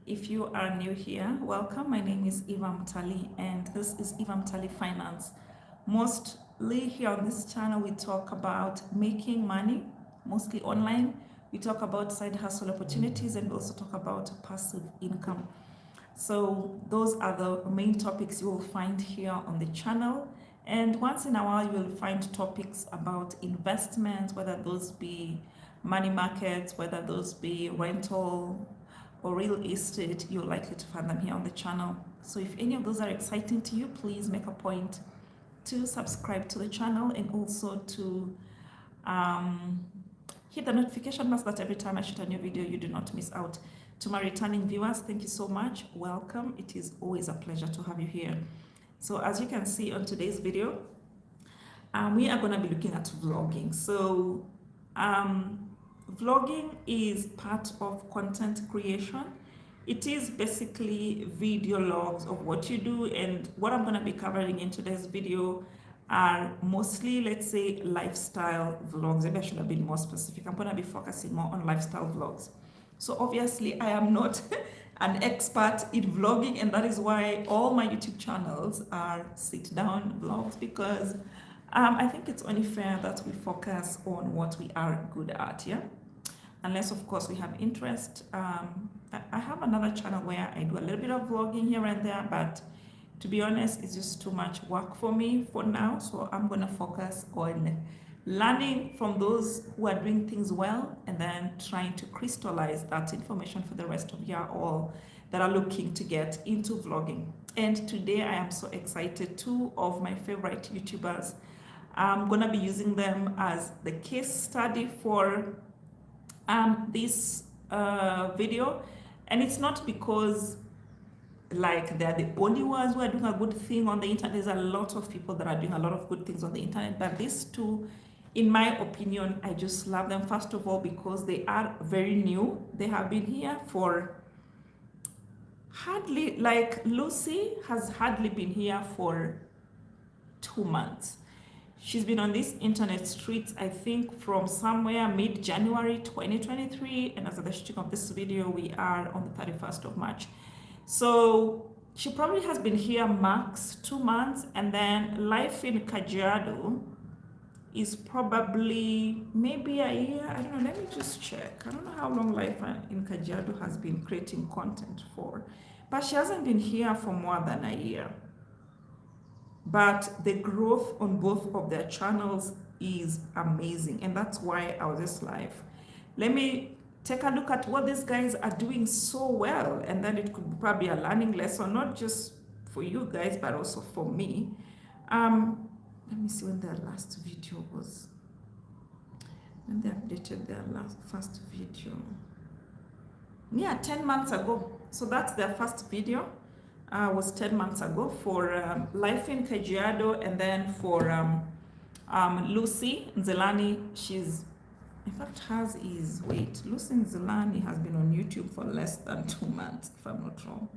If you are new here, welcome. My name is Eva Mutali, and this is Eva Mutali Finance. Mostly here on this channel, we talk about making money, mostly online. We talk about side hustle opportunities and also talk about passive income. So those are the main topics you will find here on the channel. And once in a while, you will find topics about investments, whether those be money markets, whether those be rental or real estate. You're likely to find them here on the channel. So if any of those are exciting to you, please make a point to subscribe to the channel and also to hit the notification bell so that every time I shoot a new video, you do not miss out. To my returning viewers, thank you so much. Welcome. It is always a pleasure to have you here. So as you can see on today's video, we are going to be looking at vlogging. So vlogging is part of content creation. It is basically video logs of what you do, and what I'm going to be covering in today's video are mostly, let's say, lifestyle vlogs. Maybe I should have been more specific. I'm going to be focusing more on lifestyle vlogs. So obviously I am not an expert in vlogging, and that is why all my YouTube channels are sit down vlogs, because I think it's only fair that we focus on what we are good at, yeah? Unless of course we have interest. I have another channel where I do a little bit of vlogging here and there, but to be honest, it's just too much work for me for now. So I'm gonna focus on learning from those who are doing things well, and then trying to crystallize that information for the rest of you all that are looking to get into vlogging. And today I am so excited. Two of my favorite YouTubers, I'm gonna be using them as the case study for this video. And it's not because like they're the only ones who are doing a good thing on the internet. There's a lot of people that are doing a lot of good things on the internet, but these two, in my opinion, I just love them. First of all, because they are very new. They have been here for hardly, like Lucy has hardly been here for 2 months. She's been on these internet streets, I think, from somewhere mid-January 2023. And as of the shooting of this video, we are on the 31st of March. So she probably has been here max 2 months. And then life in Kajiado is probably maybe a year. I don't know. Let me just check. I don't know how long life in Kajiado has been creating content for. But she hasn't been here for more than a year. But the growth on both of their channels is amazing. And that's why I was just like, let me take a look at what these guys are doing so well. And then it could be probably a learning lesson, not just for you guys, but also for me. Let me see when their last video was. When they updated their first video. Yeah, 10 months ago. So that's their first video. Was 10 months ago for Life in Kajiado, and then for Lucy Nzelani. She's, in fact, hers is, wait, Lucy Nzelani has been on YouTube for less than 2 months, if I'm not wrong.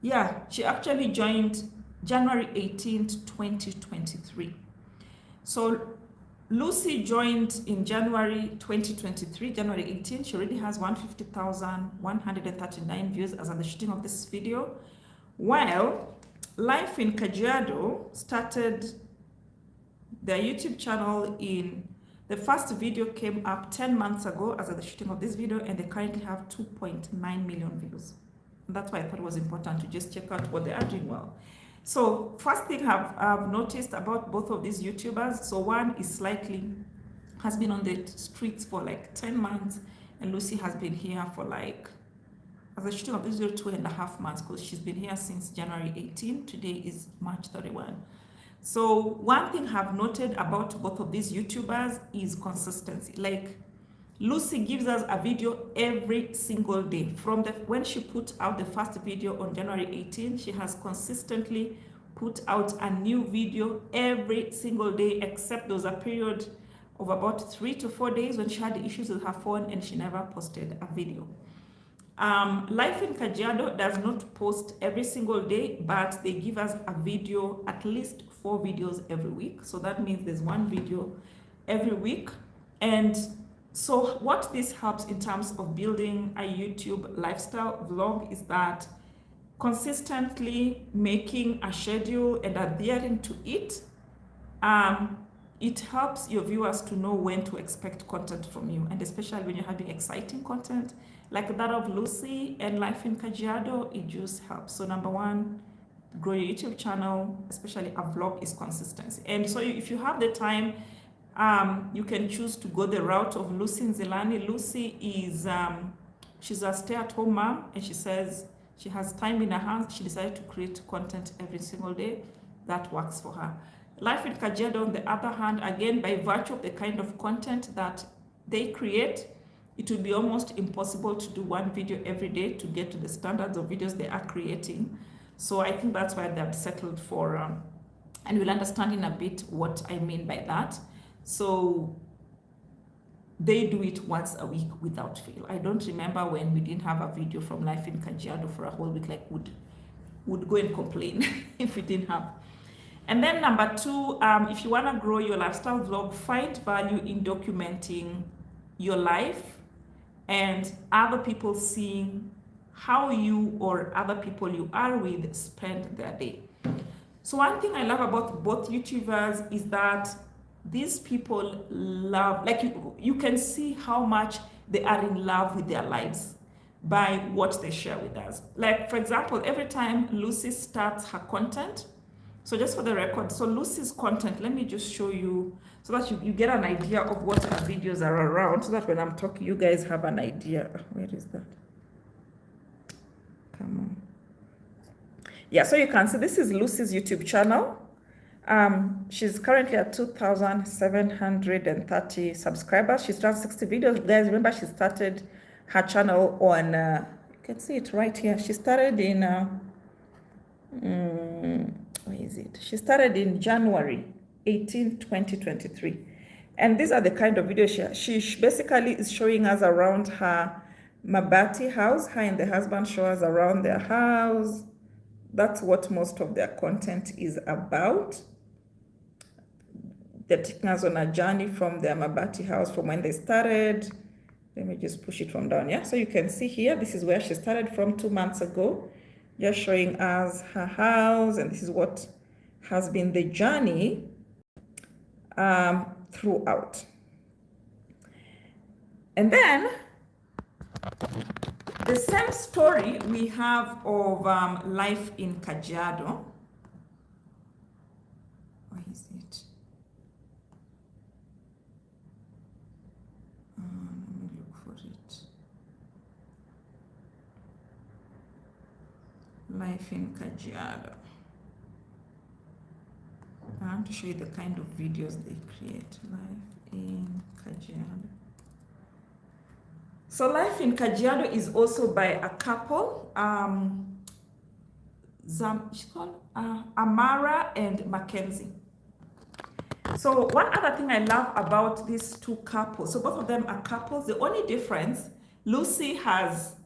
Yeah, she actually joined January 18th, 2023. So Lucy joined in January 2023, January 18th. She already has 150,139 views as of the shooting of this video. While Life in Kajiado started their YouTube channel in, the first video came up 10 months ago as of the shooting of this video, and they currently have 2.9 million views. And that's why I thought it was important to just check out what they are doing well. So first thing I've noticed about both of these YouTubers, so one is has been on the streets for like 10 months, and Lucy has been here for like, as a shooting of this video, 2.5 months, because she's been here since January 18. Today is March 31. So one thing I've noted about both of these YouTubers is consistency. Like Lucy gives us a video every single day. From when she put out the first video on January 18, she has consistently put out a new video every single day, except there was a period of about 3 to 4 days when she had issues with her phone and she never posted a video. Life in Kajiado does not post every single day, but they give us a video, at least 4 videos every week. So that means there's 1 video every week. And So what this helps in terms of building a YouTube lifestyle vlog is that consistently making a schedule and adhering to it, it helps your viewers to know when to expect content from you, and especially when you're having exciting content like that of Lucy and Life in Kajiado, it just helps. So number one, grow your YouTube channel, especially a vlog, is consistency. And so if you have the time, you can choose to go the route of Lucy Nzilani. Lucy is she's a stay-at-home mom, and she says she has time in her hands. She decided to create content every single day. That works for her. Life in Kajiado, on the other hand, again, by virtue of the kind of content that they create, it will be almost impossible to do one video every day to get to the standards of videos they are creating. So I think that's why they've settled for, and we'll understand in a bit what I mean by that. So they do it once a week without fail. I don't remember when we didn't have a video from Life in Kajiado for a whole week, like would go and complain if we didn't have. And then number two, if you want to grow your lifestyle vlog, find value in documenting your life and other people seeing how you or other people you are with spend their day. So one thing I love about both YouTubers is that these people love, like you can see how much they are in love with their lives by what they share with us. Like, for example, every time Lucy starts her content, so just for the record, so Lucy's content, let me just show you so that you get an idea of what her videos are around, so that when I'm talking, you guys have an idea. Where is that? Come on. Yeah, so you can see this is Lucy's YouTube channel. She's currently at 2,730 subscribers. She's done 60 videos. Guys, remember she started her channel on, you can see it right here. She started in, where is it? She started in January 18, 2023. And these are the kind of videos she basically is showing us around her Mabati house. Her and the husband show us around their house. That's what most of their content is about. They're taking us on a journey from their Mabati house from when they started. Let me just push it from down. Yeah, so you can see here, this is where she started from 2 months ago. Just showing us her house, and this is what has been the journey throughout. And then the same story we have of Life in Kajiado. Where is it? Let me look for it. Life in Kajiado. I want to show you the kind of videos they create. Life in Kajiado. So Life in Kajiado is also by a couple, she's called Amara and Mackenzie. So one other thing I love about these two couples, so both of them are couples. The only difference, Lucy has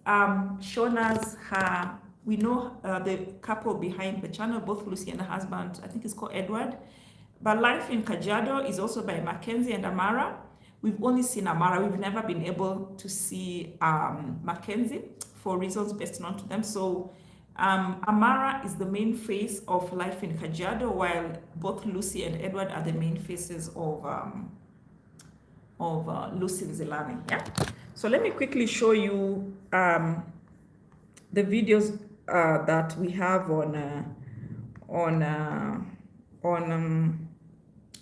shown us her, we know the couple behind the channel, both Lucy and her husband, I think it's called Edward. But Life in Kajiado is also by Mackenzie and Amara. We've only seen Amara. We've never been able to see Mackenzie for reasons best known to them. So Amara is the main face of Life in Kajiado, while both Lucy and Edward are the main faces of Lucy Nzilani. Yeah. So let me quickly show you the videos that we have on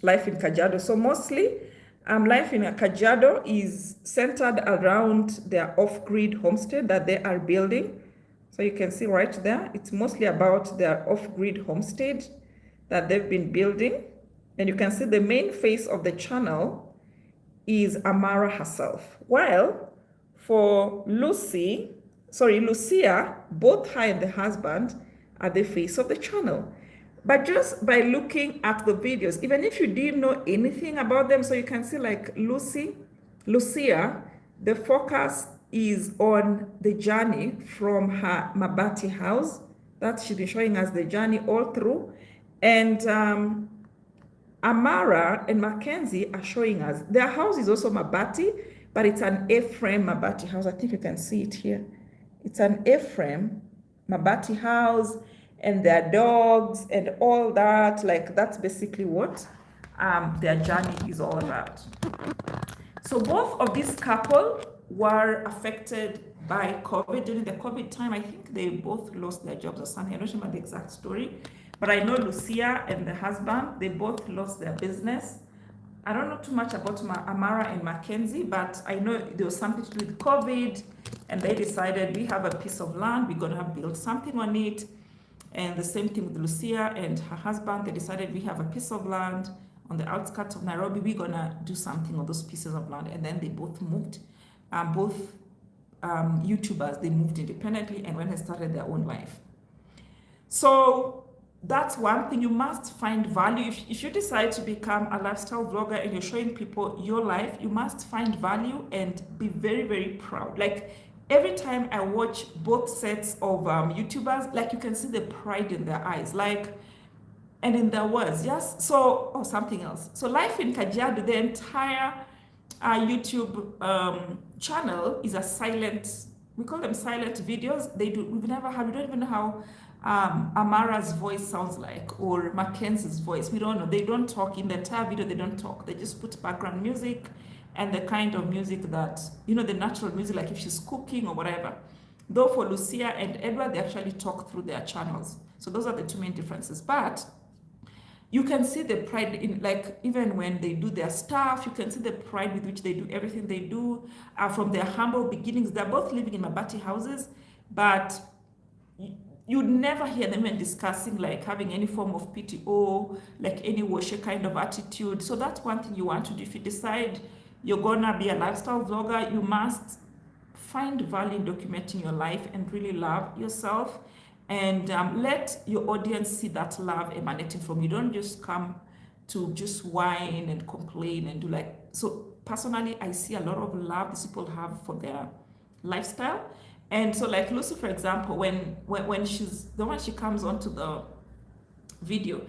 Life in Kajiado. So mostly, Life in Kajiado is centered around their off-grid homestead that they are building. So you can see right there, it's mostly about their off-grid homestead that they've been building. And you can see the main face of the channel is Amara herself. While for Lucia, both her and the husband are the face of the channel. But just by looking at the videos, even if you didn't know anything about them, so you can see like Lucia, the focus is on the journey from her Mabati house. That she's been showing us the journey all through. And Amara and Mackenzie are showing us their house is also Mabati, but it's an A-frame mabati house. I think you can see it here. It's an A-frame mabati house, and their dogs and all that. Like, that's basically what their journey is all about. So both of this couple were affected by COVID. During the COVID time, I think they both lost their jobs or something. I don't remember the exact story, but I know Lucia and the husband, they both lost their business. I don't know too much about Amara and Mackenzie, but I know there was something to do with COVID, and they decided, we have a piece of land, we're gonna build something on it. And the same thing with Lucia and her husband, they decided, we have a piece of land on the outskirts of Nairobi, we're gonna do something on those pieces of land. And then they both moved, both YouTubers, they moved independently and went and started their own life. So that's one thing. You must find value. If you decide to become a lifestyle vlogger and you're showing people your life, you must find value and be very, very proud. Like, every time I watch both sets of YouTubers, like, you can see the pride in their eyes, like, and in their words. Yes. So, oh, something else. So Life in Kajiado, the entire YouTube channel is a silent, we call them silent videos. We don't even know how Amara's voice sounds like, or Mackenzie's voice. We don't know. They don't talk in the entire video. They don't talk. They just put background music and the kind of music that, the natural music, like if she's cooking or whatever. Though for Lucia and Edward, they actually talk through their channels. So those are the two main differences. But you can see the pride in, like, even when they do their stuff, you can see the pride with which they do everything they do. From their humble beginnings, they're both living in mabati houses, but you'd never hear them even discussing like having any form of PTO, like any washer kind of attitude. So that's one thing you want to do. If you decide you're gonna be a lifestyle vlogger, you must find value in documenting your life and really love yourself, and let your audience see that love emanating from you. Don't just come to just whine and complain and do like, so personally, I see a lot of love these people have for their lifestyle. And so like Lucy, for example, when she comes onto the video,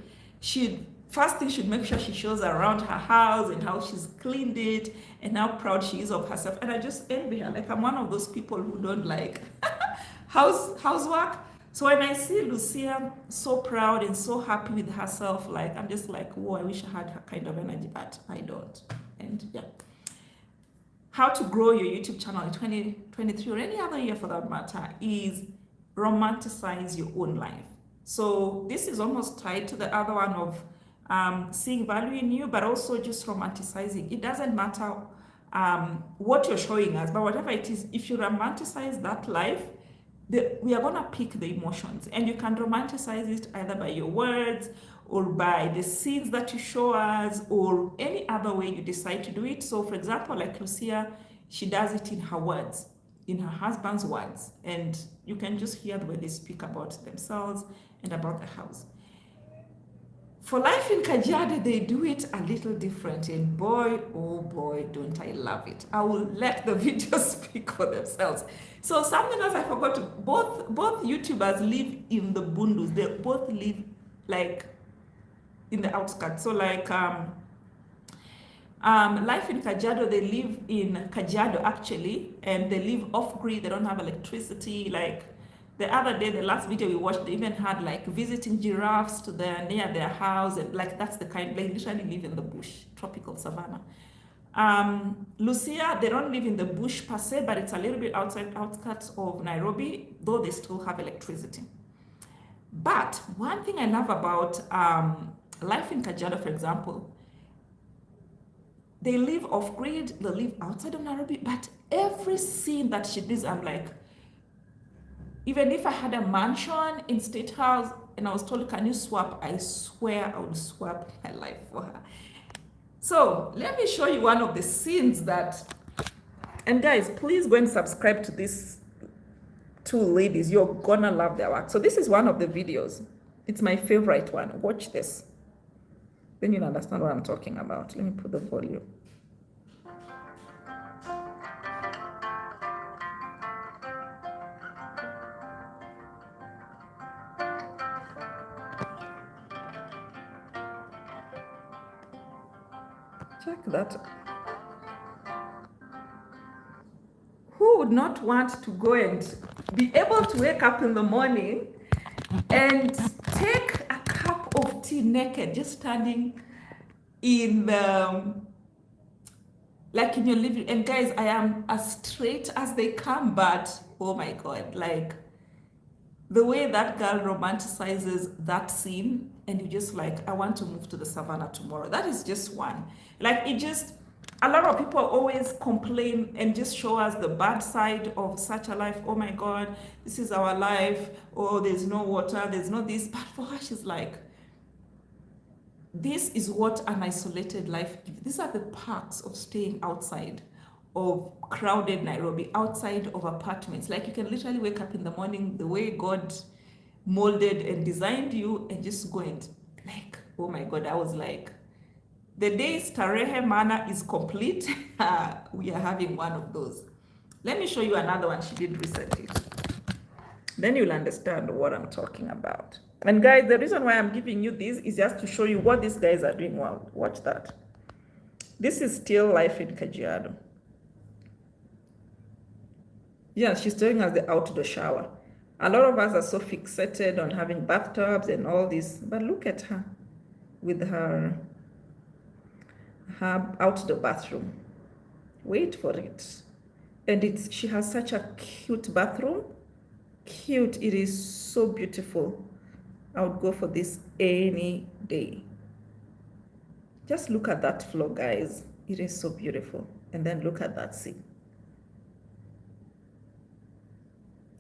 first thing she'd make sure she shows around her house and how she's cleaned it and how proud she is of herself. And I just envy her. Like, I'm one of those people who don't like housework. So when I see Lucia so proud and so happy with herself, like, I'm just like, whoa, I wish I had her kind of energy, but I don't. And yeah. How to grow your YouTube channel in 2023 or any other year for that matter is romanticize your own life. So this is almost tied to the other one of seeing value in you, but also just romanticizing. It doesn't matter what you're showing us, but whatever it is, if you romanticize that life, we are going to pick the emotions, and you can romanticize it either by your words or by the scenes that you show us, or any other way you decide to do it. So for example, like Lucia, she does it in her words, in her husband's words, and you can just hear the way they speak about themselves and about the house. For Life in Kajiado, they do it a little different, and boy, oh boy, don't I love it. I will let the videos speak for themselves. So something else I forgot to, both YouTubers live in the bundus. They both live like in the outskirts. So like Life in Kajiado, they live in Kajiado actually, and they live off grid. They don't have electricity. Like the other day, the last video we watched, they even had like visiting giraffes to near their house, and like that's the kind, they literally live in the bush, tropical savanna. Lucia, they don't live in the bush per se, but it's a little bit outskirts of Nairobi, though they still have electricity. But one thing I love about Life in Kajiado, for example, they live off grid, they live outside of Nairobi, but every scene that she does, I'm like, even if I had a mansion in State House and I was told, can you swap? I swear I would swap my life for her. So let me show you one of the scenes that, and guys, please go and subscribe to these two ladies. You're gonna love their work. So this is one of the videos. It's my favorite one. Watch this. Then you'll understand what I'm talking about. Let me put the volume. Check that. would not want to go and be able to wake up in the morning and take a cup of tea naked, just standing in the, like in your living. And guys, I am as straight as they come, but oh my God, like the way that girl romanticizes that scene, and you just like, I want to move to the savannah tomorrow. That is just one. Like it just, a lot of people always complain and just show us the bad side of such a life. Oh my God, this is our life. Oh, there's no water, there's no this. But for her, she's like, this is what an isolated life gives. These are the perks of staying outside of crowded Nairobi, outside of apartments. Like you can literally wake up in the morning the way God molded and designed you and just go and like, oh my God, I was like, the day Starehe Mana is complete, we are having one of those. Let me show you another one she did recently. Then you'll understand what I'm talking about. And guys, the reason why I'm giving you this is just to show you what these guys are doing well. Watch that. This is still life in Kajiado. Yeah, she's showing us the outdoor shower. A lot of us are so fixated on having bathtubs and all this, but look at her with her outdoor bathroom. Wait for it. And she has such a cute bathroom. Cute, it is so beautiful. I would go for this any day. Just look at that floor, guys. It is so beautiful. And then look at that sink.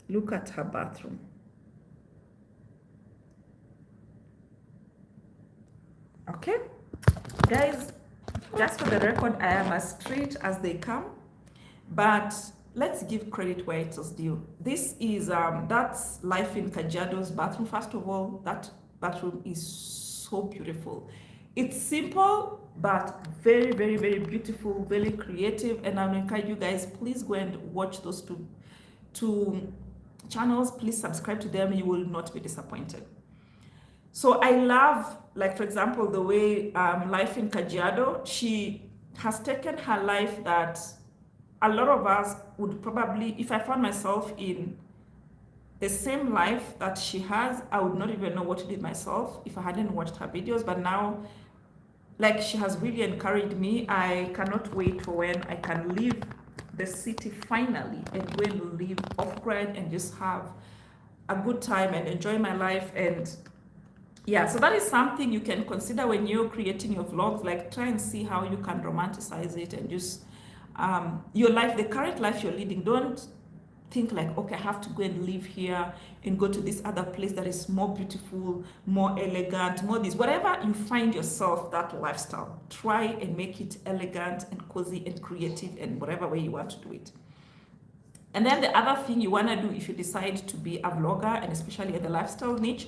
Look at her bathroom. Okay, guys, just for the record, I am as straight as they come, but let's give credit where it is due. This is that's life in Kajiado's bathroom. First of all, that bathroom is so beautiful. It's simple, but very, very, very beautiful, very creative. And I encourage you guys, please go and watch those two channels. Please subscribe to them. You will not be disappointed. So I love, like, for example, the way life in Kajiado, she has taken her life that a lot of us would probably, if I found myself in the same life that she has, I would not even know what to do myself if I hadn't watched her videos. But now, like, she has really encouraged me. I cannot wait for when I can leave the city finally and go and live off-grid and just have a good time and enjoy my life. And yeah, so that is something you can consider when you're creating your vlogs. Like, try and see how you can romanticize it and just your life, the current life you're leading. Don't think like, okay, I have to go and live here and go to this other place that is more beautiful, more elegant, more this. Whatever you find yourself, that lifestyle, try and make it elegant and cozy and creative and whatever way you want to do it. And then the other thing you want to do if you decide to be a vlogger, and especially in the lifestyle niche,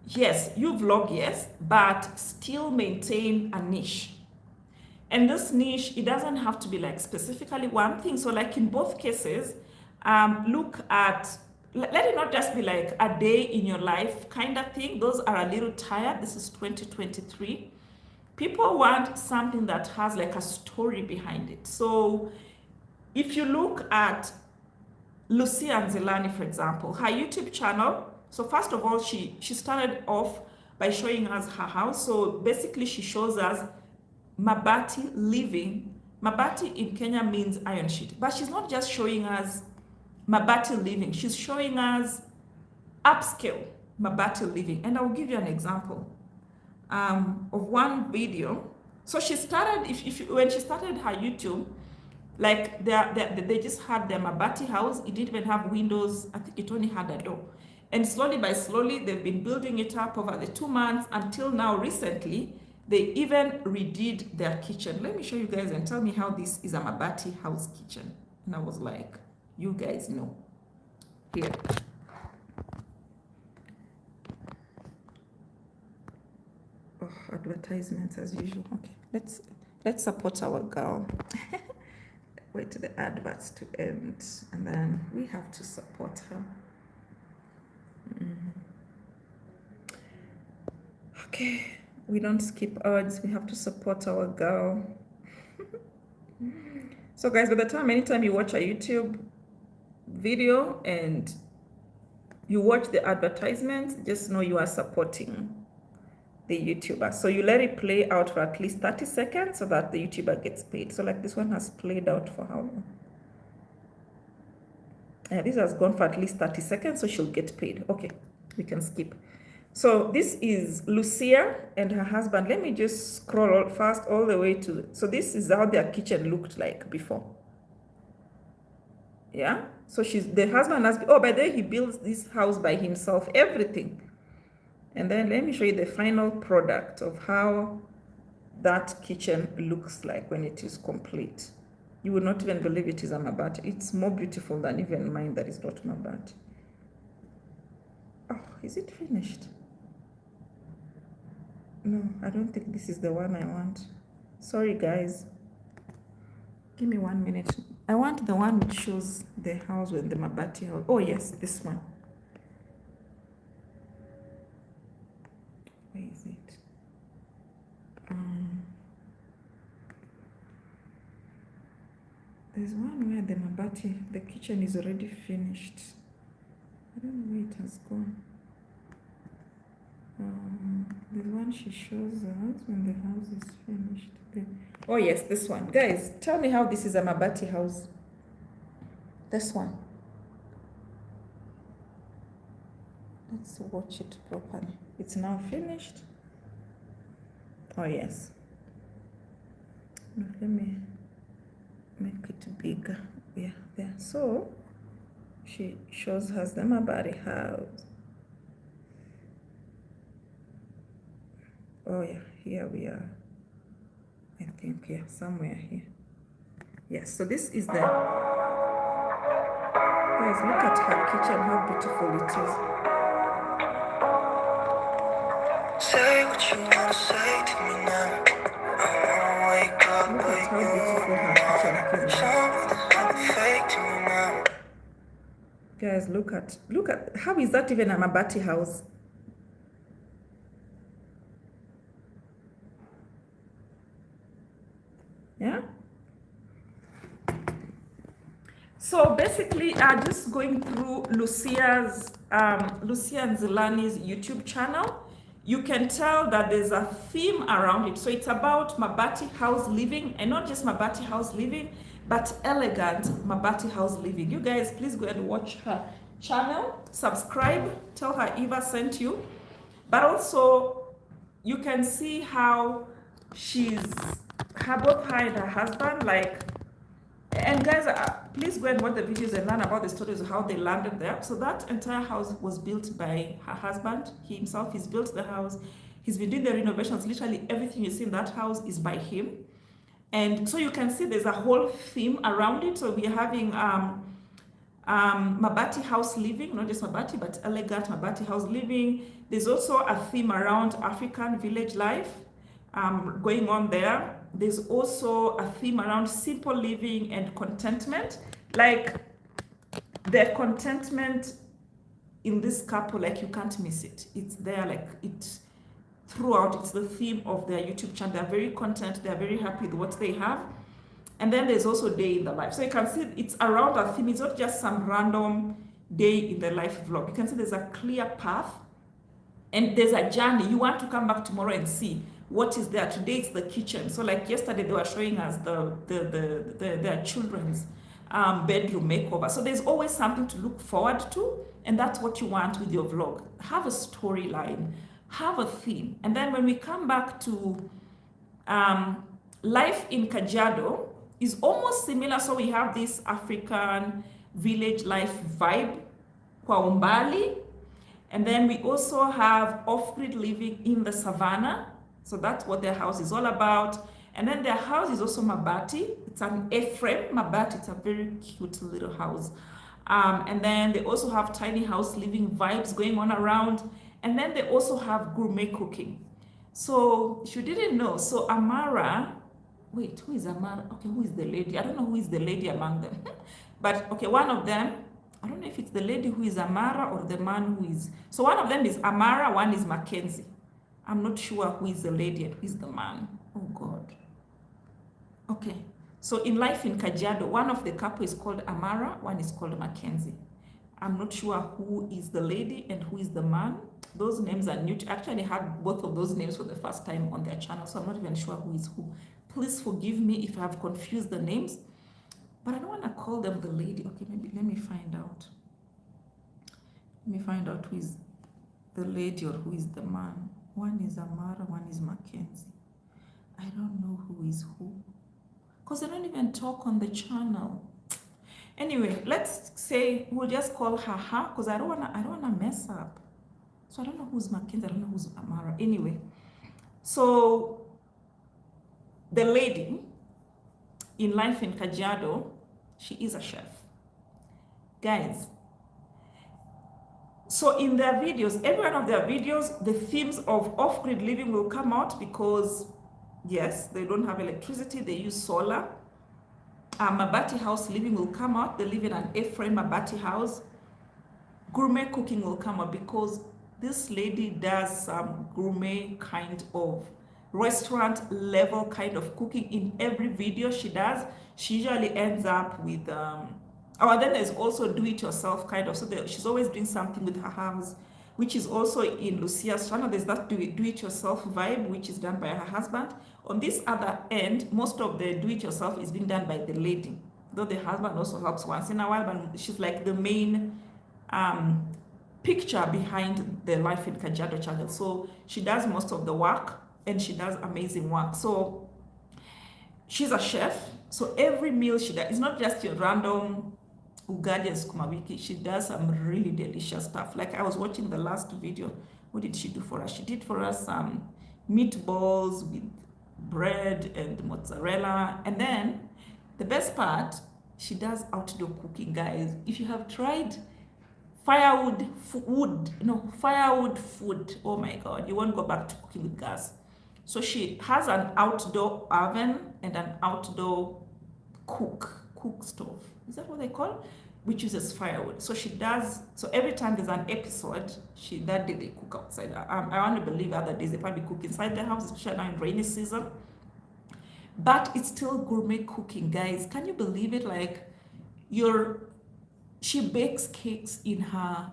yes, you vlog, yes, but still maintain a niche. And this niche, it doesn't have to be like specifically one thing. So like in both cases, look at, let it not just be like a day in your life kind of thing. Those are a little tired. This is 2023. People want something that has like a story behind it. So if you look at Lucia Nzilani, for example, her YouTube channel. So first of all, she started off by showing us her house. So basically she shows us Mabati living. Mabati in Kenya means iron sheet, but she's not just showing us Mabati living. She's showing us upscale Mabati living. And I'll give you an example of one video. So she started, when she started her YouTube, like they just had their Mabati house. It didn't even have windows. I think it only had a door. And slowly by slowly, they've been building it up over the 2 months until now. Recently, they even redid their kitchen. Let me show you guys and tell me how this is a Mabati house kitchen. And I was like, you guys know. Here. Oh, advertisements as usual. Okay, let's support our girl. Wait till the adverts to end, and then we have to support her. Okay, we don't skip ads. We have to support our girl. So guys, by the time, anytime you watch a YouTube video and you watch the advertisement, just know you are supporting the YouTuber. So you let it play out for at least 30 seconds so that the YouTuber gets paid. So like this one has played out for how long? This has gone for at least 30 seconds, so she'll get paid. Okay, we can skip. So this is Lucia and her husband. Let me just scroll fast all the way to, so this is how their kitchen looked like before. Yeah, so the husband has, oh, by the way, he builds this house by himself, everything. And then let me show you the final product of how that kitchen looks like when it is complete. You would not even believe it is a mabati. It's more beautiful than even mine that is not mabati. Oh, is it finished? No, I don't think this is the one I want. Sorry, guys. Give me 1 minute. I want the one which shows the house with the mabati house. Oh, yes, this one. Where is it? There's one where the mabati, the kitchen is already finished. I don't know where it has gone. The one she shows us when the house is finished. Oh yes, this one. Guys, tell me how this is a mabati house. This one. Let's watch it properly. It's now finished. Oh yes. Let me make it bigger. Yeah, there. So she shows us the mabati house. Oh yeah, here we are. I think, yeah, somewhere here. Yes, so this is the, guys, look at her kitchen, how beautiful it is. Say what you wanna say to me now. I wanna wake up, look at how beautiful her kitchen is. Fake to me now. Guys, look at, how is that even a mabati house? Yeah. So basically, just going through Lucia and Zilani's YouTube channel, you can tell that there's a theme around it. So it's about mabati house living, and not just mabati house living, but elegant mabati house living. You guys, please go and watch her channel, subscribe, tell her Eva sent you. But also, you can see how both her and her husband, like, and guys, please go and watch the videos and learn about the stories of how they landed there. So that entire house was built by her husband. He himself, he's built the house. He's been doing the renovations. Literally everything you see in that house is by him. And so you can see there's a whole theme around it. So we're having mabati house living, not just mabati, but elegant mabati house living. There's also a theme around African village life going on there. There's also a theme around simple living and contentment. Like the contentment in this couple, like you can't miss it. It's there, like it throughout. It's the theme of their YouTube channel. They're very content. They're very happy with what they have. And then there's also day in the life. So you can see it's around a theme. It's not just some random day in the life vlog. You can see there's a clear path and there's a journey. You want to come back tomorrow and see what is there. Today it's the kitchen. So like yesterday they were showing us their children's bedroom makeover. So there's always something to look forward to, and that's what you want with your vlog. Have a storyline, have a theme. And then when we come back to life in Kajiado is almost similar. So we have this African village life vibe, kwa umbali. And then we also have off-grid living in the savannah. So that's what their house is all about. And then their house is also mabati. It's an A-frame mabati. It's a very cute little house. And then they also have tiny house living vibes going on around. And then they also have gourmet cooking. So if you didn't know, so Amara, wait, who is Amara? Okay, who is the lady? I don't know who is the lady among them. But okay, one of them, I don't know if it's the lady who is Amara or the man who is. So one of them is Amara, one is Mackenzie. I'm not sure who is the lady and who is the man. Oh God. Okay. So in Life in Kajiado, one of the couple is called Amara, one is called Mackenzie. I'm not sure who is the lady and who is the man. Those names are new. Actually, I had both of those names for the first time on their channel, so I'm not even sure who is who. Please forgive me if I have confused the names, but I don't want to call them the lady. Okay, maybe let me find out. Let me find out who is the lady or who is the man. One is Amara, one is Mackenzie. I don't know who is who, because I don't even talk on the channel. Anyway, let's say we'll just call her her, because I don't wanna mess up. So I don't know who's Mackenzie, I don't know who's Amara. Anyway, so the lady in Life in Kajiado, she is a chef. Guys, so in their videos, every one of their videos, the themes of off-grid living will come out because, yes, they don't have electricity, they use solar. Mabati house living will come out. They live in an A-frame Mabati house. Gourmet cooking will come out because this lady does some gourmet kind of restaurant level kind of cooking in every video she does. She usually ends up with then there's also do-it-yourself kind of. So she's always doing something with her hands, which is also in Lucia's channel. There's that do-it-yourself vibe, which is done by her husband. On this other end, most of the do-it-yourself is being done by the lady, though the husband also helps once in a while, but she's like the main picture behind the Life in Kajiado channel. So she does most of the work, and she does amazing work. So she's a chef. So every meal she does, it's not just your random ugali and sukuma wiki. She does some really delicious stuff. Like I was watching the last video. What did she do for us? She did for us some meatballs with bread and mozzarella. And then the best part, she does outdoor cooking, guys. If you have tried firewood food, oh my God, you won't go back to cooking with gas. So she has an outdoor oven and an outdoor cook stove. Is that what they call? Which uses firewood. So she does, so every time there's an episode, that day they cook outside. I want to believe other days they probably cook inside the house, especially now in rainy season. But it's still gourmet cooking, guys. Can you believe it? Like she bakes cakes in her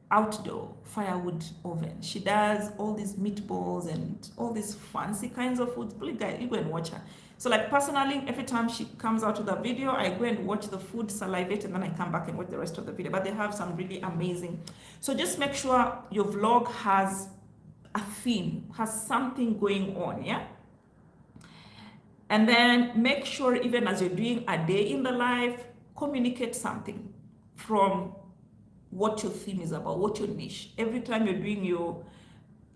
outdoor firewood oven. She does all these meatballs and all these fancy kinds of foods. Please, guys, you go and watch her. So like personally, every time she comes out with a video, I go and watch the food, salivate, and then I come back and watch the rest of the video. But they have some really amazing. So just make sure your vlog has a theme, has something going on, yeah? And then make sure even as you're doing a day in the life, communicate something from what your theme is about, what your niche. Every time you're doing your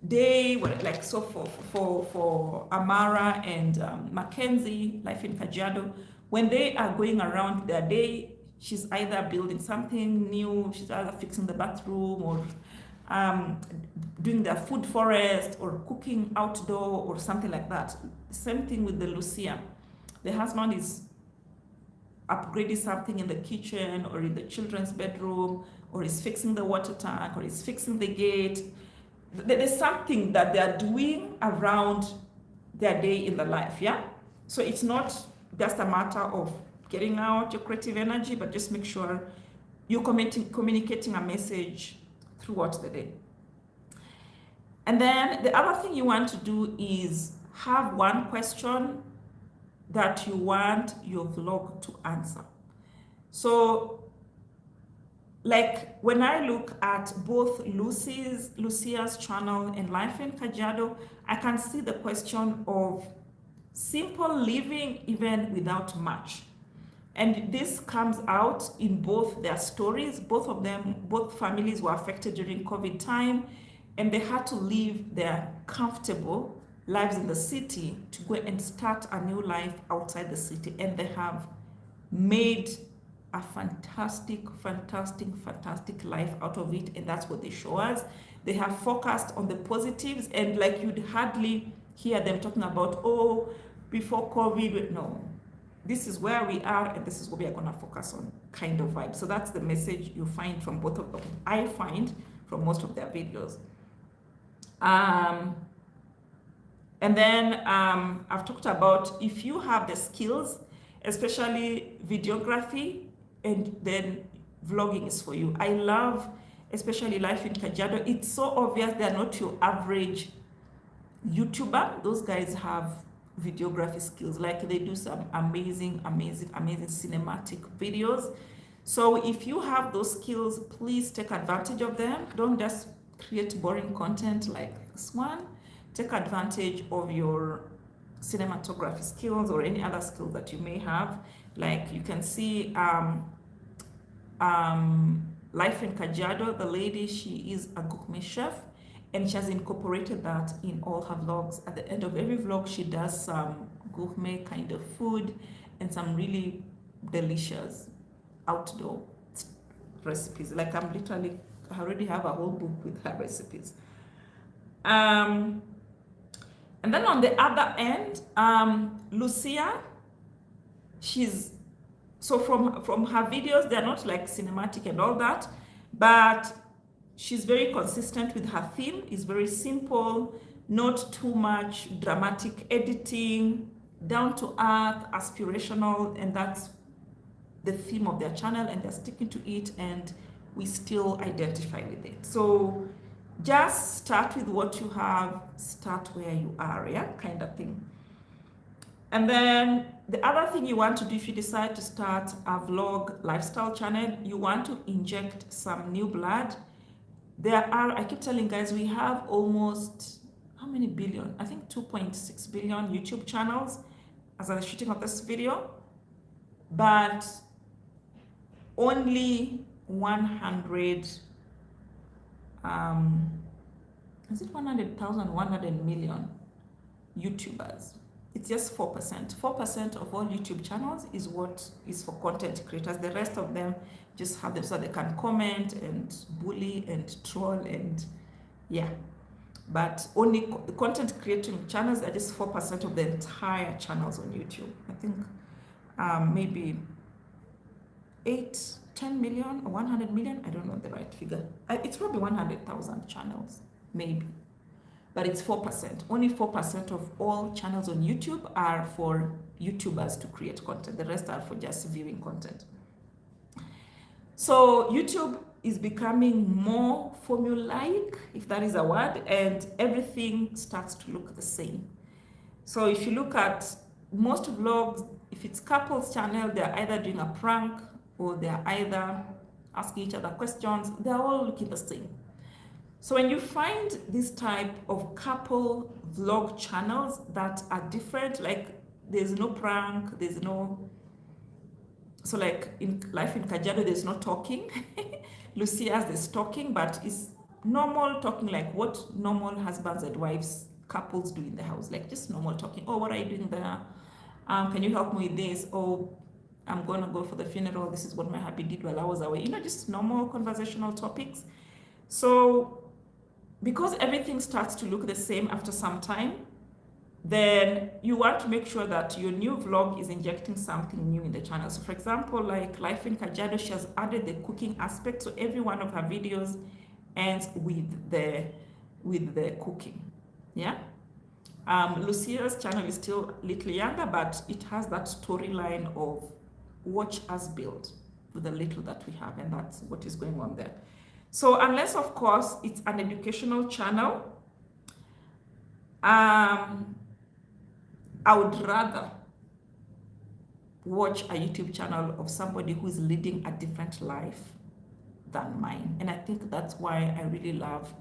day, like so for Amara and Mackenzie, Life in Kajiado, when they are going around their day, she's either building something new, she's either fixing the bathroom or doing their food forest or cooking outdoor or something like that. Same thing with the Lucia. The husband is upgrading something in the kitchen or in the children's bedroom, or is fixing the water tank, or is fixing the gate. There's something that they are doing around their day in the life, yeah? So it's not just a matter of getting out your creative energy, but just make sure you're communicating a message throughout the day. And then the other thing you want to do is have one question that you want your vlog to answer. So like when I look at both Lucia's channel and Life in Kajiado, I can see the question of simple living even without much. And this comes out in both their stories. Both families were affected during COVID time, and they had to leave their comfortable lives in the city to go and start a new life outside the city. And they have made a fantastic life out of it, and that's what they show us. They have focused on the positives, and like you'd hardly hear them talking about, oh, before COVID. No, this is where we are, and this is what we are going to focus on kind of vibe. So that's the message you find from both of them. I find from most of their videos. And then I've talked about if you have the skills, especially videography, and then vlogging is for you. I love, especially Life in Kajiado. It's so obvious they're not your average YouTuber. Those guys have videography skills. Like they do some amazing, amazing, amazing cinematic videos. So if you have those skills, please take advantage of them. Don't just create boring content like this one. Take advantage of your cinematography skills or any other skills that you may have. Like you can see Life in Kajiado, the lady, she is a gourmet chef, and she has incorporated that in all her vlogs. At the end of every vlog, she does some gourmet kind of food and some really delicious outdoor recipes. Like I already have a whole book with her recipes. And then on the other end, Lucia, so from her videos, they're not like cinematic and all that, but she's very consistent with her theme. It's very simple, not too much dramatic editing, down to earth, aspirational, and that's the theme of their channel, and they're sticking to it, and we still identify with it. So just start with what you have, start where you are, yeah, kind of thing. And then the other thing you want to do if you decide to start a vlog lifestyle channel, you want to inject some new blood. I keep telling guys, we have almost, how many billion? I think 2.6 billion YouTube channels as I'm shooting of this video, but only 100, is it 100,000, 100 million YouTubers. It's just 4%. 4% of all YouTube channels is what is for content creators. The rest of them just have them so they can comment and bully and troll and yeah. But only content creating channels are just 4% of the entire channels on YouTube. I think maybe 10 million or 100 million. I don't know the right figure. It's probably 100,000 channels, maybe. But it's 4%. Only 4% of all channels on YouTube are for YouTubers to create content. The rest are for just viewing content. So YouTube is becoming more formulaic, if that is a word, and everything starts to look the same. So if you look at most vlogs, if it's couples channel, they're either doing a prank or they're either asking each other questions. They're all looking the same. So when you find this type of couple vlog channels that are different, like there's no prank, there's no, so like in Life in Kajiado, there's no talking. Lucia's there's talking, but it's normal talking, like what normal husbands and wives, couples do in the house, like just normal talking. Oh, what are you doing there? Can you help me with this? Oh, I'm gonna go for the funeral. This is what my hubby did while I was away. You know, just normal conversational topics. So because everything starts to look the same after some time, then you want to make sure that your new vlog is injecting something new in the channel. So for example, like Life in Kajiado, she has added the cooking aspect. So every one of her videos ends with the cooking. Yeah. Lucia's channel is still a little younger, but it has that storyline of watch us build with the little that we have, and that's what is going on there. So unless, of course, it's an educational channel, I would rather watch a YouTube channel of somebody who is leading a different life than mine. And I think that's why I really love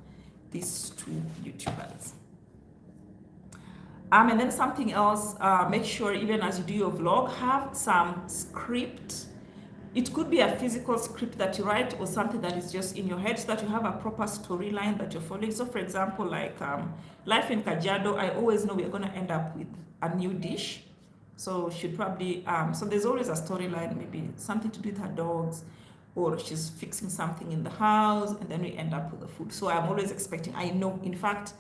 these two YouTubers. And then something else, make sure even as you do your vlog, have some script. It could be a physical script that you write or something that is just in your head so that you have a proper storyline that you're following. So for example, like Life in Kajiado, I always know we're going to end up with a new dish. So she'd probably, so there's always a storyline, maybe something to do with her dogs, or she's fixing something in the house, and then we end up with the food. So I'm always expecting, I know, in fact,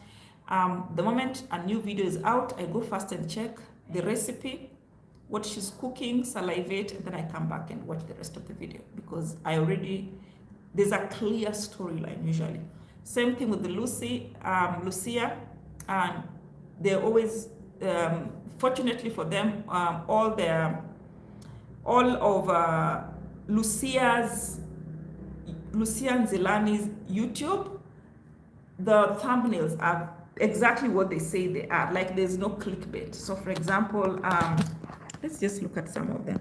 the moment a new video is out, I go first and check the recipe, what she's cooking, salivate, and then I come back and watch the rest of the video because there's a clear storyline usually. Same thing with the Lucia, and they're always, fortunately for them, all of Lucia and Zilani's YouTube, the thumbnails are exactly what they say they are. Like there's no clickbait. So for example, let's just look at some of them.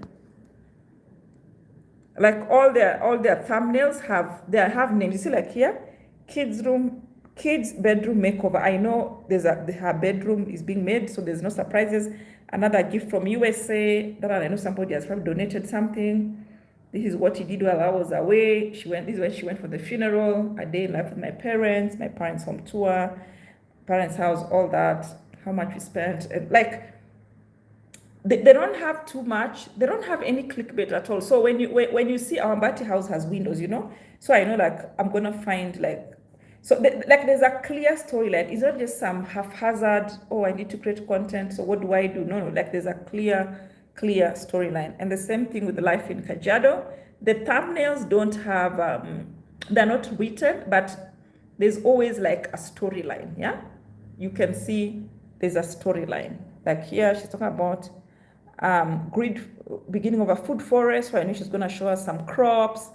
Like all their thumbnails have names. You see, like here, kids bedroom makeover. I know her bedroom is being made, so there's no surprises. Another gift from USA. That I know somebody has probably donated something. This is what he did while I was away. This is when she went for the funeral. A day in life with my parents home tour, parents' house, all that. How much we spent, and like they don't have too much. They don't have any clickbait at all. So when you see our Mbati house has windows, so I know like I'm gonna find like. So like there's a clear storyline. It's not just some haphazard, oh, I need to create content, so what do I do? No, like there's a clear storyline. And the same thing with Life in Kajiado. The thumbnails don't have, they're not written, but there's always like a storyline, yeah? You can see there's a storyline. Like here, she's talking about beginning of a food forest, where I know she's gonna show us some crops.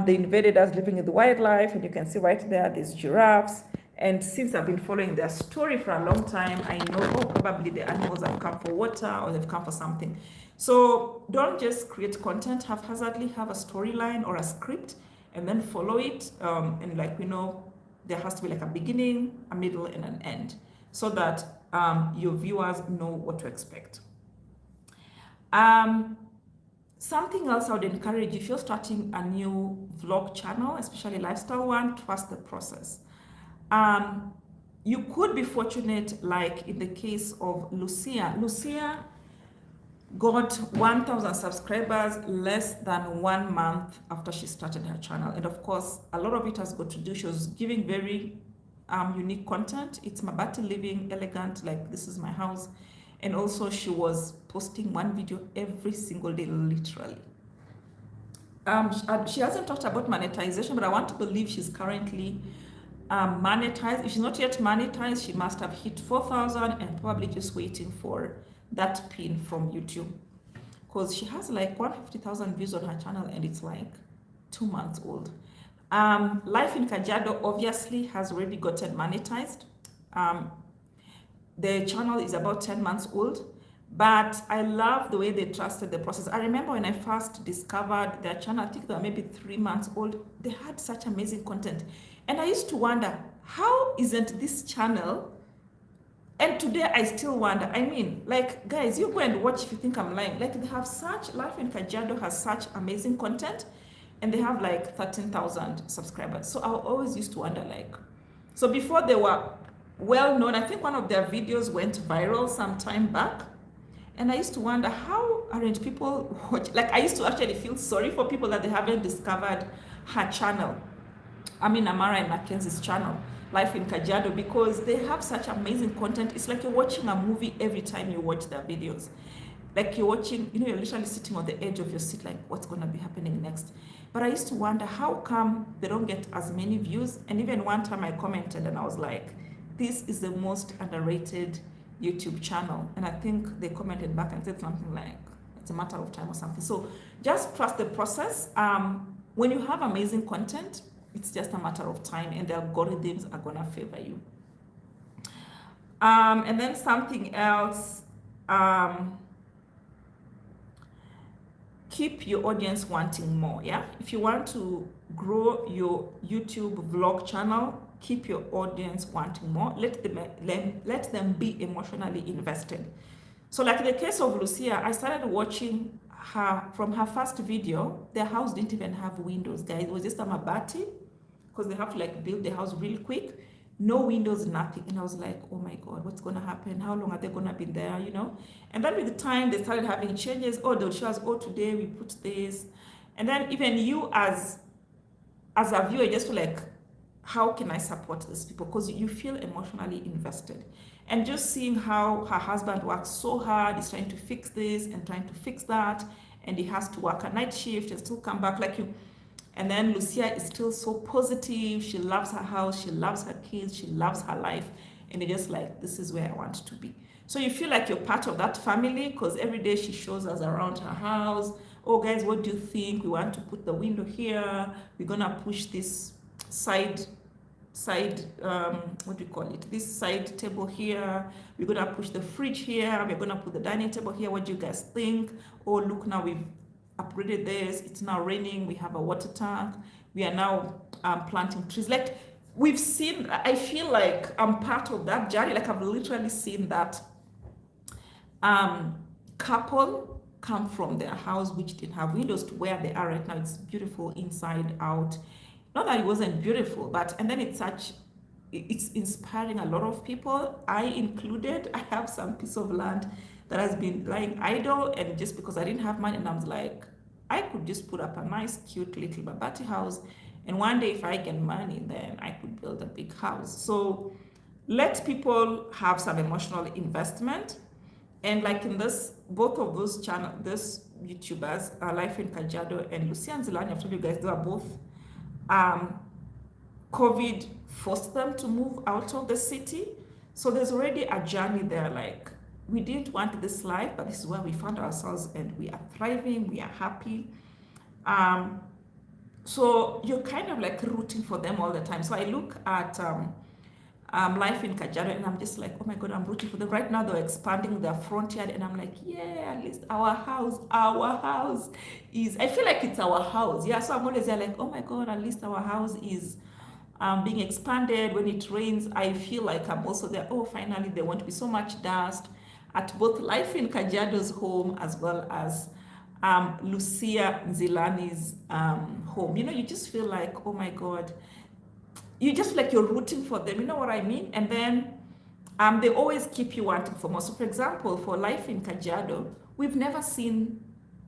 They invaded us living in the wildlife, and you can see right there, there's giraffes. And since I've been following their story for a long time, I know, probably the animals have come for water or they've come for something. So don't just create content haphazardly, have a storyline or a script and then follow it. And like we know, there has to be like a beginning, a middle, and an end, so that your viewers know what to expect. Something else I would encourage, if you're starting a new vlog channel, especially lifestyle one, trust the process. You could be fortunate, like in the case of Lucia. Lucia got 1,000 subscribers less than 1 month after she started her channel. And of course, a lot of it has got to do, she was giving very unique content. It's Mabati living, elegant, like this is my house. And also she was posting one video every single day, literally. She hasn't talked about monetization, but I want to believe she's currently monetized. If she's not yet monetized, she must have hit 4,000 and probably just waiting for that pin from YouTube, because she has like 150,000 views on her channel and it's like 2 months old. Life in Kajiado obviously has already gotten monetized. The channel is about 10 months old, but I love the way they trusted the process. I remember when I first discovered their channel, I think they were maybe 3 months old. They had such amazing content. And I used to wonder, how isn't this channel? And today I still wonder. I mean, like, guys, you go and watch if you think I'm lying. Like, they have such, Life in Kajiado has such amazing content, and they have like 13,000 subscribers. So I always used to wonder, like, so before they were well known, I think one of their videos went viral some time back. And I used to wonder, how aren't people watch? Like, I used to actually feel sorry for people that they haven't discovered her channel. I mean, Amara and Mackenzie's channel, Life in Kajiado, because they have such amazing content. It's like you're watching a movie every time you watch their videos. Like you're watching, you're literally sitting on the edge of your seat, like what's going to be happening next. But I used to wonder, how come they don't get as many views? And even one time I commented and I was like, this is the most underrated YouTube channel. And I think they commented back and said something like, it's a matter of time or something. So just trust the process. When you have amazing content, it's just a matter of time and the algorithms are gonna favor you. And then something else, keep your audience wanting more, yeah? If you want to grow your YouTube vlog channel, keep your audience wanting more. Let them be emotionally invested. So like in the case of Lucia, I started watching her from her first video. Their house didn't even have windows, guys. It was just a mabati, because they have to like build the house really quick. No windows, nothing. And I was like, oh my God, what's gonna happen? How long are they gonna be there, And then with the time, they started having changes. Oh, they'll show us, oh, today we put this. And then even you as a viewer, just feel like, how can I support these people? Because you feel emotionally invested. And just seeing how her husband works so hard, he's trying to fix this and trying to fix that, and he has to work a night shift and still come back like you. And then Lucia is still so positive. She loves her house, she loves her kids, she loves her life. and they're just like, this is where I want to be. So you feel like you're part of that family, because every day she shows us around her house. Oh guys, what do you think? We want to put the window here, we're gonna push this side what do you call it, this side table here, we're gonna push the fridge here, we're gonna put the dining table here, what do you guys think? Oh look, now we've upgraded this, it's now raining, we have a water tank, we are now planting trees. Like, we've seen, I feel like I'm part of that journey. Like, I've literally seen that couple come from their house which didn't have windows to where they are right now. It's beautiful inside out. Not that it wasn't beautiful, but and then it's inspiring a lot of people, I included. I have some piece of land that has been lying idle, and just because I didn't have money, and I was like, I could just put up a nice cute little babati house, and one day if I get money, then I could build a big house. So let people have some emotional investment. And like in this, both of those channel, this YouTubers, Life in Kajiado and Lucia and Zilani, I've told you guys, they are both COVID forced them to move out of the city. So there's already a journey there. Like, we didn't want this life, but this is where we found ourselves, and we are thriving, we are happy. So you're kind of like rooting for them all the time. So I look at Life in Kajiado, and I'm just like, oh my God, I'm rooting for them. Right now they're expanding their front yard, and I'm like, yeah, at least our house is, I feel like it's our house. Yeah, so I'm always there like, oh my God, at least our house is being expanded. When it rains, I feel like I'm also there. Oh, finally, there won't be so much dust at both Life in Kajiado's home as well as Lucia Nzilani's home. You know, you just feel like, oh my God, you just like you're rooting for them. You know what I mean? And then they always keep you wanting for more. So for example, for Life in Kajiado, we've never seen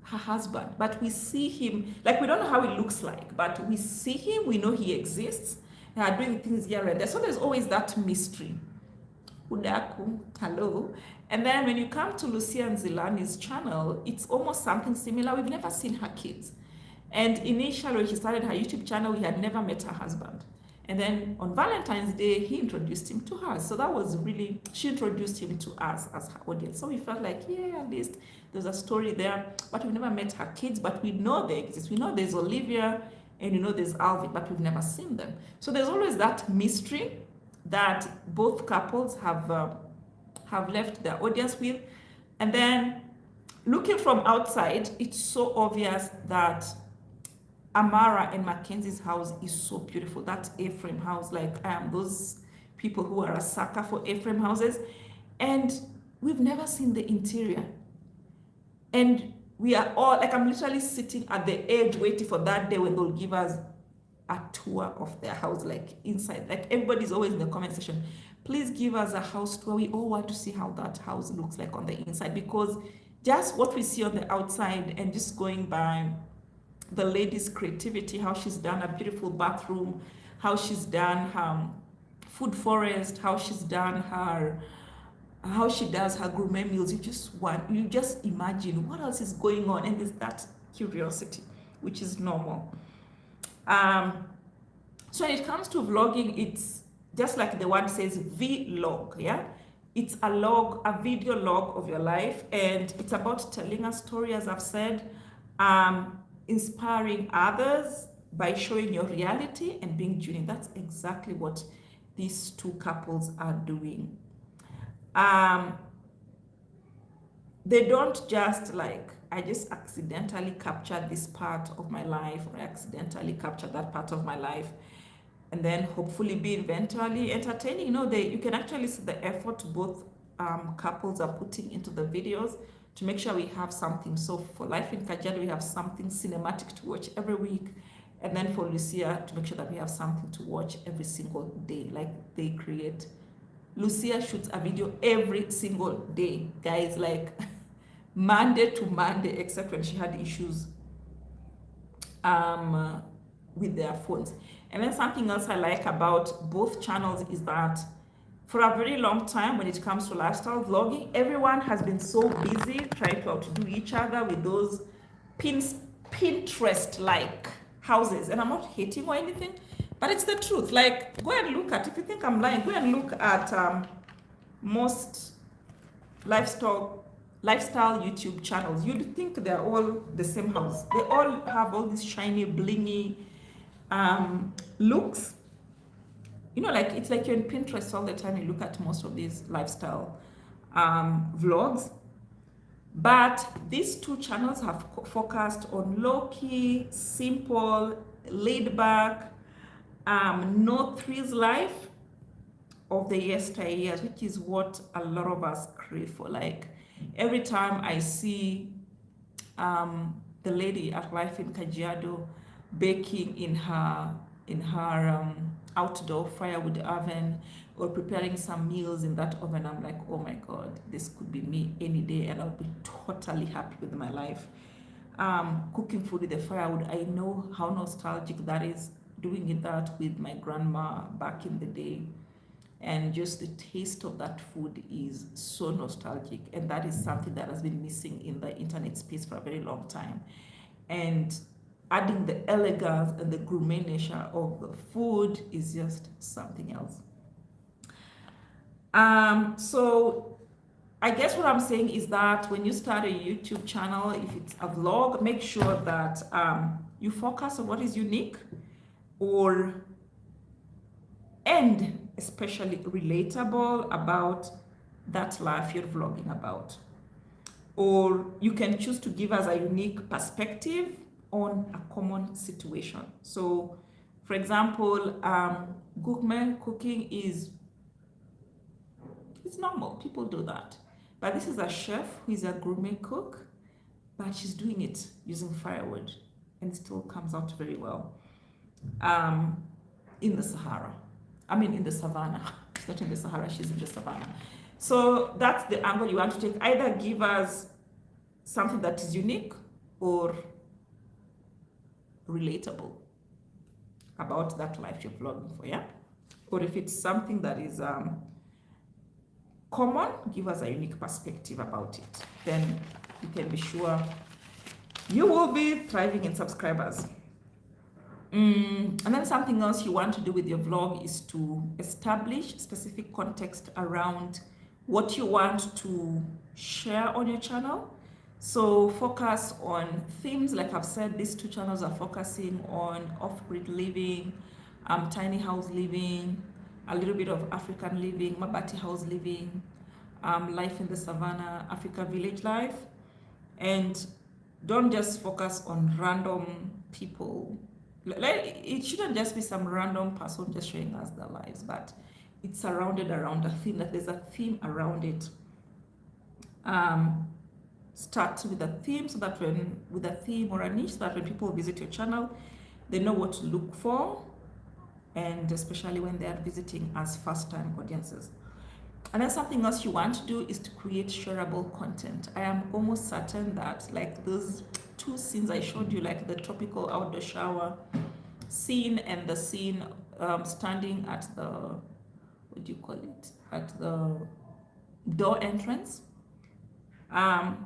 her husband, but we see him, like, we don't know how he looks like, but we see him, we know he exists, doing things here and there. So there's always that mystery. Udaku, hello. And then when you come to Lucia and Zilani's channel, it's almost something similar. We've never seen her kids. And initially when she started her YouTube channel, we had never met her husband. And then on Valentine's Day, he introduced him to her. So that was really, she introduced him to us as her audience. So we felt like, yeah, at least there's a story there. But we've never met her kids, but we know they exist. We know there's Olivia and you know there's Alvin, but we've never seen them. So there's always that mystery that both couples have left their audience with. And then looking from outside, it's so obvious that Amara and Mackenzie's house is so beautiful. That A-frame house, like those people who are a sucker for A-frame houses. And we've never seen the interior. And we are all, like, I'm literally sitting at the edge waiting for that day when they'll give us a tour of their house, like inside. Like, everybody's always in the comment section, please give us a house tour. We all want to see how that house looks like on the inside, because just what we see on the outside and just going by the lady's creativity, how she's done a beautiful bathroom, how she's done her food forest, how she's done her, how she does her gourmet meals. You just imagine what else is going on, and there's that curiosity, which is normal. So when it comes to vlogging, it's just like the word says, vlog, yeah? It's a log, a video log of your life, and it's about telling a story, as I've said, inspiring others by showing your reality and being genuine. That's exactly what these two couples are doing. They don't just like, I just accidentally captured this part of my life, or I accidentally captured that part of my life, and then hopefully be eventually entertaining. You know, you can actually see the effort both couples are putting into the videos to make sure we have something. So for Life in Kajiado, we have something cinematic to watch every week. And then for Lucia, to make sure that we have something to watch every single day. Like, they create, Lucia shoots a video every single day, guys, like Monday to Monday, except when she had issues with their phones. And then something else I like about both channels is that for a very long time, when it comes to lifestyle vlogging, everyone has been so busy trying to outdo each other with those Pinterest-like houses. And I'm not hating or anything, But it's the truth. Like, go and look at, if you think I'm lying, go and look at most lifestyle YouTube channels. You'd think they're all the same house. They all have all these shiny, blingy looks. You know, like it's like you're in Pinterest all the time. You look at most of these lifestyle vlogs. But these two channels have focused on low-key, simple, laid-back, no thrills life of the yesteryears, which is what a lot of us crave for. Like every time I see the lady at Life in Kajiado baking in her outdoor firewood oven or preparing some meals in that oven, I'm like, oh my God, this could be me any day and I'll be totally happy with my life. Cooking food with the firewood, I know how nostalgic that is, doing that with my grandma back in the day. And just the taste of that food is so nostalgic. And that is something that has been missing in the internet space for a very long time. And adding the elegance and the gourmet nature of the food is just something else. So I guess what I'm saying is that when you start a YouTube channel, if it's a vlog, make sure that you focus on what is unique and especially relatable about that life you're vlogging about. Or you can choose to give us a unique perspective on a common situation. So, for example, gourmet cooking it's normal. People do that. But this is a chef who is a gourmet cook, but she's doing it using firewood and it still comes out very well. In the Sahara. In the savannah. She's not in the Sahara, she's in the savannah. So that's the angle you want to take. Either give us something that is unique or relatable about that life you're vlogging for, yeah? Or if it's something that is common, give us a unique perspective about it. Then you can be sure you will be thriving in subscribers. And then something else you want to do with your vlog is to establish specific context around what you want to share on your channel. So focus on themes. Like I've said, these two channels are focusing on off-grid living, tiny house living, a little bit of African living, Mabati house living, life in the savannah, Africa village life. And don't just focus on random people. It shouldn't just be some random person just showing us their lives, but it's surrounded around a theme, that there's a theme around it. Start with a theme, so that with a theme or a niche, so that when people visit your channel, they know what to look for, and especially when they are visiting as first-time audiences. And then something else you want to do is to create shareable content. I am almost certain that like those two scenes I showed you, like the tropical outdoor shower scene and the scene standing at the, what do you call it, at the door entrance, and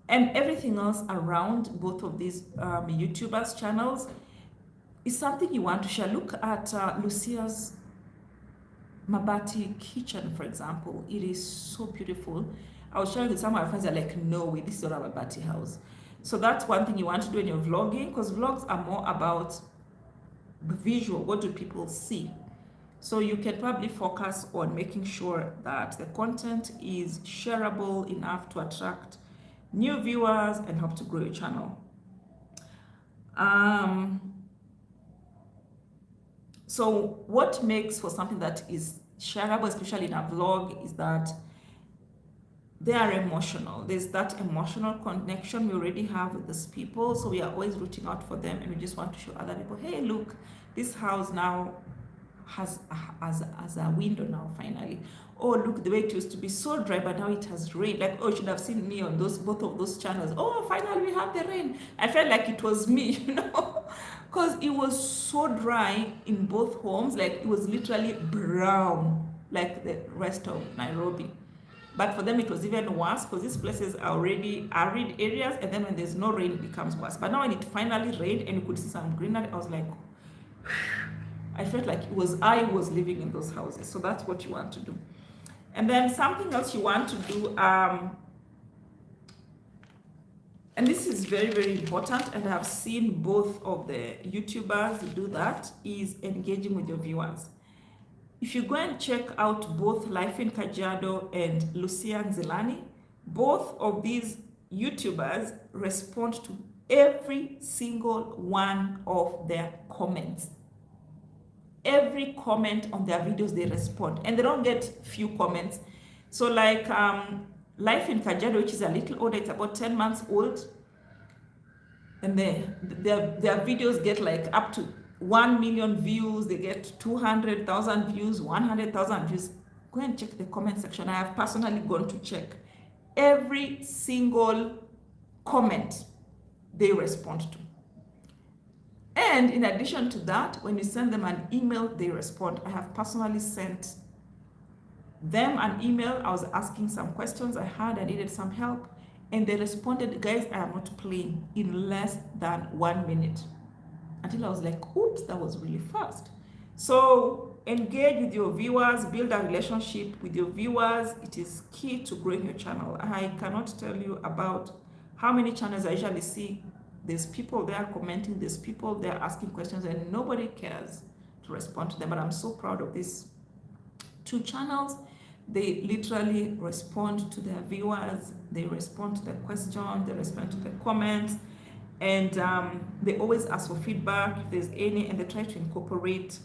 everything else around both of these YouTubers channels is something you want to share. Look at Lucia's Mabati kitchen, for example. It is so beautiful. I was sharing with some of my friends, they're like, no way, this is not a Mabati house. So that's one thing you want to do when you're vlogging, because vlogs are more about the visual. What do people see? So you can probably focus on making sure that the content is shareable enough to attract new viewers and help to grow your channel. So what makes for something that is shareable, especially in a vlog, is that they are emotional. There's that emotional connection we already have with these people, so we are always rooting out for them, and we just want to show other people, hey, look, this house now has a window now finally. Oh, look, the way it used to be so dry, but now it has rained. Like, oh, you should have seen me on both of those channels. Oh, finally we have the rain. I felt like it was me, you know, because it was so dry in both homes. Like, it was literally brown, like the rest of Nairobi. But for them, it was even worse, because these places are already arid areas, and then when there's no rain, it becomes worse. But now when it finally rained and you could see some greenery, I was like, I felt like I was living in those houses. So that's what you want to do. And then something else you want to do, and this is very, very important, and I've seen both of the YouTubers do that, is engaging with your viewers. If you go and check out both Life in Kajiado and Lucia Nzilani, both of these YouTubers respond to every single one of their comments. Every comment on their videos, they respond, and they don't get few comments. So like Life in Kajiado, which is a little older, it's about 10 months old, and their videos get like up to 1 million views, they get 200,000 views, 100,000 views. Go and check the comment section. I have personally gone to check every single comment they respond to. And in addition to that, when you send them an email, they respond. I have personally sent them an email. I was asking some questions I had, I needed some help, and they responded, guys, I am not playing, in less than 1 minute. Until I was like, oops, that was really fast. So engage with your viewers, build a relationship with your viewers. It is key to growing your channel. I cannot tell you about how many channels I usually see. There's people there commenting, there's people there asking questions, and nobody cares to respond to them. But I'm so proud of these two channels. They literally respond to their viewers, they respond to their questions, they respond to their comments, and they always ask for feedback if there's any, and they try to incorporate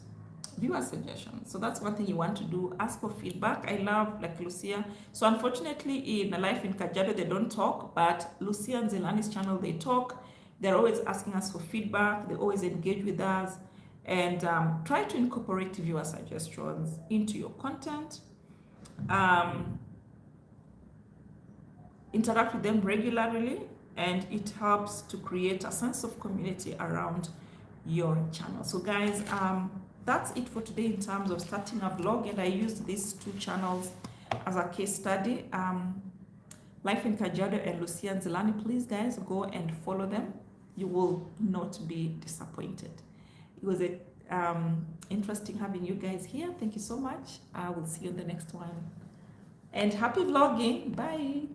viewer suggestions. So that's one thing you want to do, ask for feedback. I love, like Lucia. So unfortunately in Life in Kajiado they don't talk, but Lucia and Zelani's channel, they talk. They're always asking us for feedback, they always engage with us, and try to incorporate viewer suggestions into your content. Interact with them regularly, and it helps to create a sense of community around your channel. So guys, that's it for today in terms of starting a vlog, and I used these two channels as a case study, Life in Kajiado and Lucia Nzilani. Please guys, go and follow them. You will not be disappointed. It was interesting having you guys here. Thank you so much. I will see you in the next one, and happy vlogging. Bye.